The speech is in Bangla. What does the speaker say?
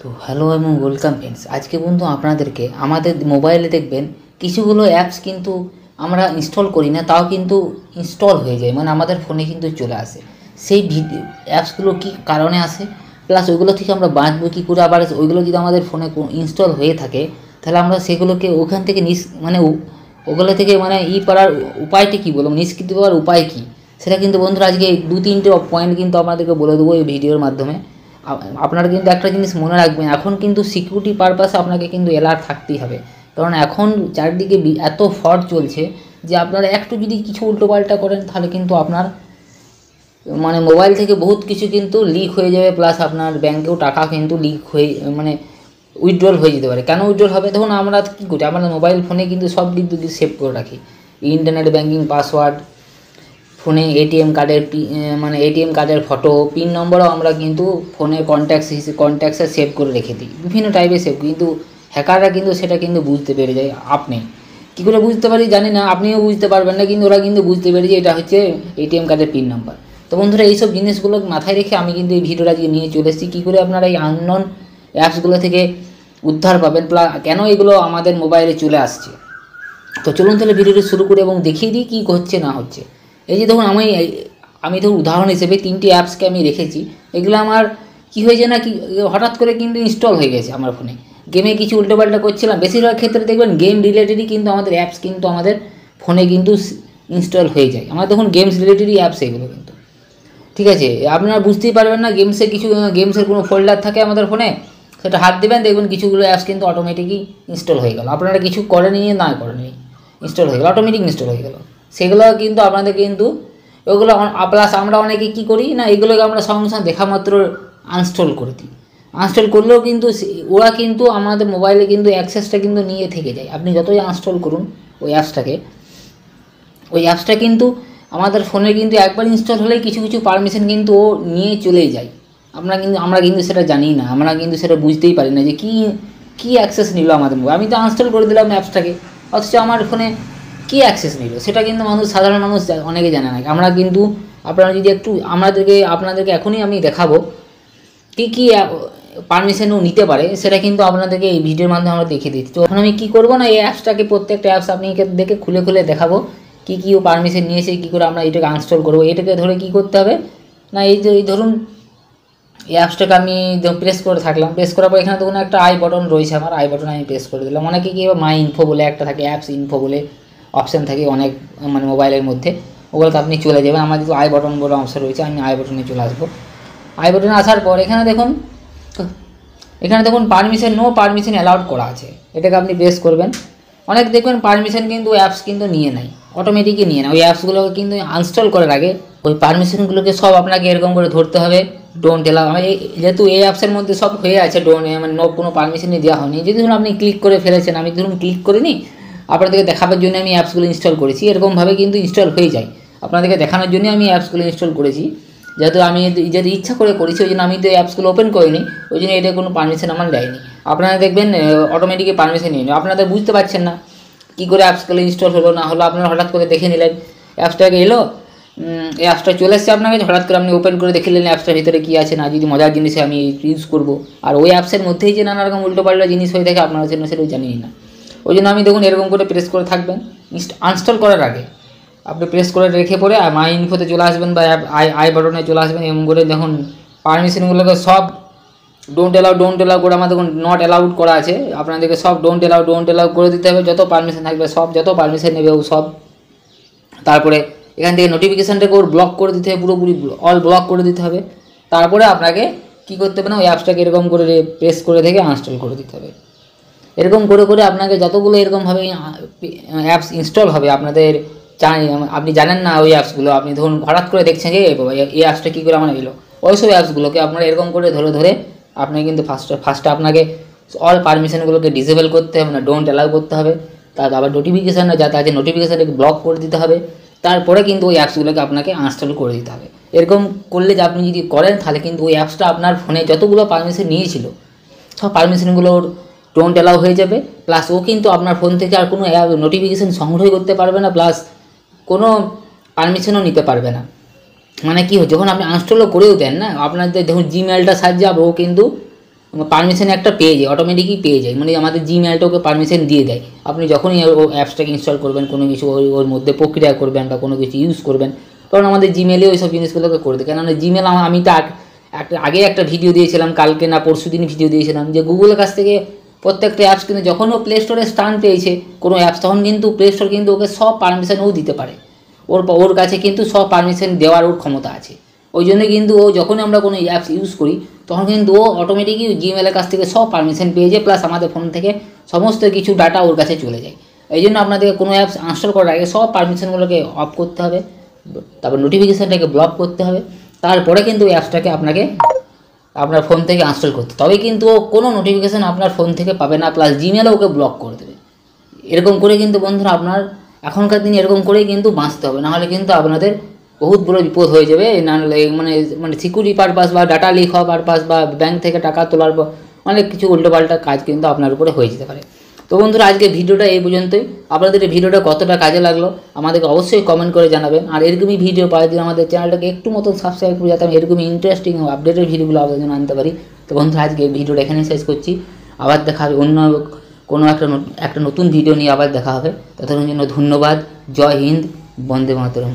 তো হ্যালো এবং ওয়েলকাম ফ্রেন্ডস। আজকে বন্ধু আপনাদেরকে আমাদের মোবাইলে দেখবেন কিছুগুলো অ্যাপস কিন্তু আমরা ইনস্টল করি না, তাও কিন্তু ইনস্টল হয়ে যায়, মানে আমাদের ফোনে কিন্তু চলে আসে। সেই অ্যাপসগুলো কী কারণে আসে, প্লাস ওইগুলো থেকে আমরা বাঁচবো কী করে, আবার ওইগুলো যদি আমাদের ফোনে ইনস্টল হয়ে থাকে তাহলে আমরা সেগুলোকে ওখান থেকে ওগুলো থেকে করার উপায়টা কী, বলবো নিষ্কৃতি পাওয়ার উপায় কী, সেটা কিন্তু বন্ধুরা আজকে 2-3টে পয়েন্ট কিন্তু আপনাদেরকে বলে দেবো এই ভিডিওর মাধ্যমে। আপনারা কিন্তু একটা জিনিস মনে রাখবেন, এখন কিন্তু সিকিউরিটি পারপাসে আপনাকে কিন্তু অ্যালার্ট থাকতেই হবে, কারণ এখন চারদিকে এত ফ্রড চলছে যে আপনারা একটু যদি কিছু উল্টোপাল্টা করেন তাহলে কিন্তু আপনার মোবাইল থেকে বহুত কিছু কিন্তু লিক হয়ে যাবে, প্লাস আপনার ব্যাঙ্কেও টাকা কিন্তু লিক হয়ে উইথড্রল হয়ে যেতে পারে। কেন উইথড্রল হবে? দেখুন আমরা কী করি, আমরা মোবাইল ফোনে কিন্তু সব কিন্তু সেভ করে রাখি, ইন্টারনেট ব্যাঙ্কিং পাসওয়ার্ড, ফোনে এটিএম কার্ডের ফটো, পিন নম্বরও আমরা কিন্তু ফোনে কন্ট্যাক্টসে সেভ করে রেখে দিই, বিভিন্ন টাইপের সেভ। কিন্তু হ্যাকাররা কিন্তু সেটা কিন্তু বুঝতে পেরে যায়। আপনি কী করে বুঝতে পারি জানি না, আপনিও বুঝতে পারবেন না, কিন্তু ওরা কিন্তু বুঝতে পেরে যে এটা হচ্ছে এটিএম কার্ডের পিন নাম্বার। তো বন্ধুরা এইসব জিনিসগুলো মাথায় রেখে আমি কিন্তু এই ভিডিওটা নিয়ে চলে এসেছি, কী করে আপনারা এই আননোন অ্যাপসগুলো থেকে উদ্ধার পাবেন, কেন এগুলো আমাদের মোবাইলে চলে আসছে। তো চলুন তাহলে ভিডিওটি শুরু করে এবং দেখিয়ে দিই কী হচ্ছে না হচ্ছে। এই যে দেখুন আমি ধরুন উদাহরণ হিসেবে 3টি অ্যাপসকে আমি রেখেছি। এগুলো আমার কী হয়েছে না, কি হঠাৎ করে কিন্তু ইনস্টল হয়ে গেছে আমার ফোনে। গেমে কিছু উল্টোপাল্টা করছিলাম, বেশিরভাগ ক্ষেত্রে দেখবেন গেম রিলেটেডই কিন্তু আমাদের অ্যাপস কিন্তু আমাদের ফোনে কিন্তু ইনস্টল হয়ে যায়। আমার দেখুন গেমস রিলেটেডই অ্যাপস এগুলো কিন্তু, ঠিক আছে। আপনারা বুঝতেই পারবেন না, গেমসের কোনো ফোল্ডার থাকে আমাদের ফোনে, সেটা হাত দেবেন দেখবেন কিছুগুলো অ্যাপস কিন্তু অটোমেটিকই ইনস্টল হয়ে গেল। আপনারা কিছু করেনি না করেনি, ইনস্টল হয়ে গেল, অটোমেটিক ইনস্টল হয়ে গেল। সেগুলো কিন্তু আপনাদের কিন্তু ওগুলো প্লাস আমরা অনেকে কী করি না, এগুলোকে আমরা সঙ্গে সঙ্গে দেখা মাত্র আনস্টল করে দিই। আনস্টল করলেও কিন্তু ওরা কিন্তু আমাদের মোবাইলে কিন্তু অ্যাক্সেসটা কিন্তু নিয়ে থেকে যায়। আপনি যতই আনস্টল করুন ওই অ্যাপসটা কিন্তু আমাদের ফোনে কিন্তু একবার ইনস্টল হলেই কিছু কিছু পারমিশন কিন্তু ও নিয়ে চলেই যায়। আমরা কিন্তু সেটা জানি না, আমরা কিন্তু সেটা বুঝতেই পারি না যে কী অ্যাক্সেস নিল আমাদের মোবাইল। আমি তো আনস্টল করে দিলাম অ্যাপসটাকে, অথচ আমার ফোনে কী অ্যাক্সেস নিল সেটা কিন্তু সাধারণ মানুষ অনেকে জানে না। আমরা কিন্তু আপনারা যদি একটু আপনাদেরকে এখনই আমি দেখাবো কী পারমিশনও নিতে পারে, সেটা কিন্তু আপনাদেরকে এই ভিডিওর মাধ্যমে আমরা দেখিয়ে দিচ্ছি। তো এখন আমি কী করবো না, এই অ্যাপসটাকে প্রত্যেকটা অ্যাপস আপনি দেখে খুলে দেখাবো কী ও পারমিশন নিয়েছে, কী করে আমরা এটাকে আনস্টল করবো। এটাকে ধরে কী করতে হবে না, এই ধরুন এই অ্যাপসটাকে আমি প্রেস করে থাকলাম, প্রেস করার পর এখানে দেখুন একটা আই বাটন রয়েছে, আমার আই বাটন আমি প্রেস করে দিলাম। অনেকে কি মাই ইনফো বলে একটা থাকে, অ্যাপস ইনফো বলে অপশান থাকে অনেক মোবাইলের মধ্যে, ওগুলোতে আপনি চলে যাবেন। আমার যেহেতু আই বাটন বলে অপশান রয়েছে, আমি আই বাটনে চলে আসবো। আই বাটনে আসার পর এখানে দেখুন নো পারমিশন অ্যালাউড করা আছে, এটাকে আপনি প্রেস করবেন। অনেক দেখবেন পারমিশন কিন্তু অ্যাপস কিন্তু নিয়ে নেয়, অটোমেটিকই নিয়ে নেয়। ওই অ্যাপসগুলোকে কিন্তু আনস্টল করার আগে ওই পারমিশনগুলোকে সব আপনাকে এরকম করে ধরতে হবে, ডোন্ট অ্যালাউ। যেহেতু এই অ্যাপসের মধ্যে সব হয়ে আছে নো কোনো পারমিশনই দেওয়া হয়নি। যদি ধরুন আপনি ক্লিক করে ফেলেছেন, আমি ধরুন ক্লিক করিনি, আপনাদেরকে দেখাবার জন্য আমি অ্যাপসগুলো ইনস্টল করেছি, এরকমভাবে কিন্তু ইনস্টল হয়ে যায়। আপনাদেরকে দেখানোর জন্য আমি অ্যাপসগুলো ইনস্টল করেছি, যেহেতু আমি যদি ইচ্ছা করে করেছি ওই জন্য আমি তো অ্যাপসগুলো ওপেন করিনি, ওই জন্য এটা কোনো পারমিশন আমার দেয়নি। আপনারা দেখবেন অটোমেটিকই পারমিশন নিয়ে নেবে। আপনাদের বুঝতে পারছেন না কী করে অ্যাপসগুলো ইনস্টল হলো না হলো, আপনারা হঠাৎ করে দেখে নিলেন অ্যাপসটাকে এলো, এই অ্যাপসটা চলে এসছে আপনাকে, হঠাৎ করে আপনি ওপেন করে দেখে নিলেন অ্যাপসটার ভিতরে কী আছে না, যদি মজার জিনিসে আমি ইউজ করব। আর ওই অ্যাপসের মধ্যেই যে নানা রকম উল্টোপাল্টা জিনিস হয়ে থাকে আপনারা সেটাও জানেনই না। ওই জন্য আমি দেখুন এরকম করে প্রেস করে থাকবেন। আনস্টল করার আগে আপনি প্রেস করে রেখে পরে মাই ইনফোতে চলে আসবেন বা আই বাটনে চলে আসবেন, এমন করে দেখুন পারমিশনগুলোকে সব ডোন্ট অ্যালাউ করে আমার দেখুন নট অ্যালাউড করা আছে, আপনাদেরকে সব ডোন্ট অ্যালাউ করে দিতে হবে। যত পারমিশন থাকবে সব, যত পারমিশন নেবে ও সব। তারপরে এখান থেকে নোটিফিকেশানটাকে ওর ব্লক করে দিতে হবে, পুরোপুরি অল ব্লক করে দিতে হবে। তারপরে আপনাকে কী করতে হবে না, ওই অ্যাপসটাকে এরকম করে প্রেস করে থেকে আনস্টল করে দিতে হবে। এরকম করে আপনাকে যতগুলো এরকমভাবে অ্যাপস ইনস্টল হবে আপনি জানেন না ওই অ্যাপসগুলো, আপনি ধরুন হঠাৎ করে দেখছেন যে এই অ্যাপসটা কী করে আমার এলো, ওইসব অ্যাপসগুলোকে আপনারা এরকম করে ধরে আপনাকে কিন্তু ফার্স্টে আপনাকে অল পারমিশনগুলোকে ডিসেবল করতে হবে, না ডোন্ট অ্যালাউ করতে হবে। তারপর আবার নোটিফিকেশান যাতে আছে নোটিফিকেশানটাকে ব্লক করে দিতে হবে। তারপরে কিন্তু ওই অ্যাপসগুলোকে আপনাকে আনস্টল করে দিতে হবে। এরকম করলে যে আপনি যদি করেন তাহলে কিন্তু ওই অ্যাপসটা আপনার ফোনে যতগুলো পারমিশন নিয়েছিল সব পারমিশনগুলোর ডোন্ট অ্যালাউ হয়ে যাবে, প্লাস ও কিন্তু আপনার ফোন থেকে আর কোনো নোটিফিকেশান সংগ্রহ করতে পারবে না, প্লাস কোনো পারমিশনও নিতে পারবে না। মানে কী হয়, যখন আপনি আনস্টলও করেও দেন না, আপনাদের দেখুন জিমেলটা সাহায্যে ও কিন্তু পারমিশন একটা পেয়ে যায়, অটোমেটিকই পেয়ে যায়, মানে আমাদের জিমেলটা ওকে পারমিশন দিয়ে দেয়। আপনি যখনই ও অ্যাপসটাকে ইনস্টল করবেন, কোনো কিছু ওর মধ্যে প্রক্রিয়া করবেন বা কোনো কিছু ইউজ করবেন, কারণ আমাদের জিমেলে ওই সব জিনিসগুলোকে করে দেয়। কেননা জিমেল আমি তো আগে একটা ভিডিও দিয়েছিলাম, কালকে না পরশু দিন ভিডিও দিয়েছিলাম, যে গুগলের কাছ থেকে প্রত্যেকটা অ্যাপস কিন্তু যখন ও প্লে স্টোরে স্থান পেয়েছে কোনো অ্যাপস, তখন কিন্তু প্লে স্টোর কিন্তু ওকে সব পারমিশন ও দিতে পারে। ওর কাছে কিন্তু সব পারমিশন দেওয়ার ওর ক্ষমতা আছে। ওই জন্য কিন্তু ও যখনই আমরা কোনো অ্যাপস ইউজ করি তখন কিন্তু ও অটোমেটিকই জিমেলের কাছ থেকে সব পারমিশন পেয়ে যায়, প্লাস আমাদের ফোন থেকে সমস্ত কিছু ডাটা ওর কাছে চলে যায়। এই জন্য আপনাদেরকে কোনো অ্যাপস ইনস্টল করার আগে সব পারমিশনগুলোকে অফ করতে হবে, তারপর নোটিফিকেশানটাকে ব্লক করতে হবে, তারপরে কিন্তু ওই অ্যাপসটাকে আপনার ফোন থেকে ইনস্টল করতে, তবে কিন্তু ও কোনো নোটিফিকেশান আপনার ফোন থেকে পাবে না, প্লাস জিমেলও ওকে ব্লক করে দেবে। এরকম করে কিন্তু বন্ধুরা আপনার এখনকার দিনে এরকম করেই কিন্তু বাঁচতে হবে, নাহলে কিন্তু আপনাদের বহুত বড় বিপদ হয়ে যাবে। না মানে সিকিউরিটি পারপাস বা ডাটা লিক হওয়ার পারপাস বা ব্যাংক থেকে টাকা তোলার অনেক কিছু উল্টোপাল্টা কাজ কিন্তু আপনার উপরে হয়ে যেতে পারে। তো বন্ধুরা আজকে ভিডিওটা এই পর্যন্তই। আপনাদের এই ভিডিওটা কতটা কাজে লাগলো আমাদেরকে অবশ্যই কমেন্ট করে জানাবেন। আর এরকমই ভিডিও পাওয়ার জন্য আমাদের চ্যানেলটাকে একটু মতো সাবস্ক্রাইব করে, যাতে আমি এরকমই ইন্টারেস্টিং আপডেটের ভিডিওগুলো আপনাদের জন্য আনতে পারি। তো বন্ধুরা আজকে এই ভিডিওটা এখানেই শেষ করছি। আবার দেখা হবে অন্য কোনো একটা নতুন ভিডিও নিয়ে, আবার দেখা হবে। ততক্ষণের জন্য ধন্যবাদ। জয় হিন্দ, বন্দে মাতরম।